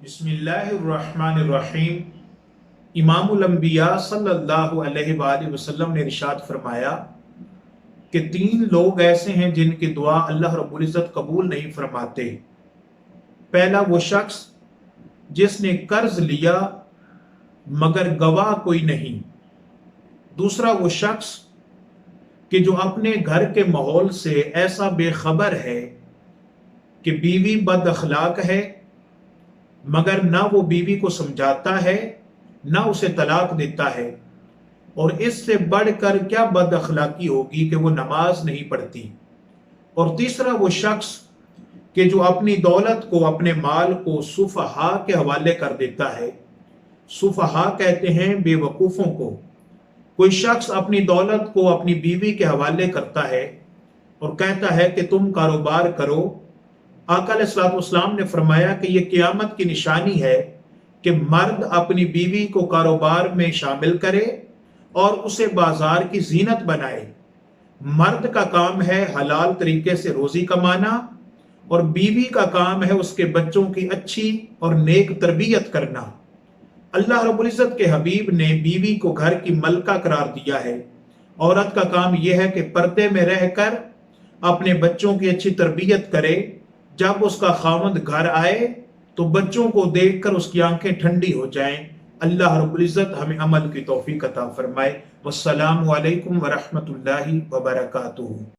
बिस्मिल्लाहिर्रहमानिर्रहीम। इमामुल अंबिया सल्लल्लाहु अलैहि वआलिहि वसल्लम ने इरशाद फरमाया कि 3 लोग ऐसे हैं जिनकी दुआ अल्लाह रब्बुल इज़्ज़त कबूल नहीं फरमाते। पहला वो शख्स जिसने कर्ज लिया मगर गवाह कोई नहीं। दूसरा वो शख्स कि जो अपने घर के माहौल से ऐसा बेखबर है कि बीवी बद अखलाक है मगर ना वो बीवी को समझाता है ना उसे तलाक देता है, और इससे बढ़कर क्या बद अखलाकी होगी कि वो नमाज नहीं पढ़ती। और तीसरा वो शख्स कि जो अपनी दौलत को, अपने माल को सुफहा के हवाले कर देता है। सुफहा कहते हैं बेवकूफ़ों को। कोई शख्स अपनी दौलत को अपनी बीवी के हवाले करता है और कहता है कि तुम कारोबार करो। आका अलैहिस्सलाम ने फरमाया कि यह क़यामत की निशानी है कि मर्द अपनी बीवी को कारोबार में शामिल करे और उसे बाजार की जीनत बनाए। मर्द का काम है हलाल तरीके से रोजी कमाना और बीवी का काम है उसके बच्चों की अच्छी और नेक तरबियत करना। अल्लाह रब्बुल इज़्ज़त के हबीब ने बीवी को घर की मलका करार दिया है। औरत का काम यह है कि पर्दे में रहकर अपने बच्चों की अच्छी तरबियत करे। जब उसका खामद घर आए तो बच्चों को देखकर उसकी आंखें ठंडी हो जाएं। अल्लाह रब्बुल इज़्ज़त हमें अमल की तौफीक अता फरमाए। वस्सलामु अलैकुम व रहमतुल्लाहि व बरकातुहू।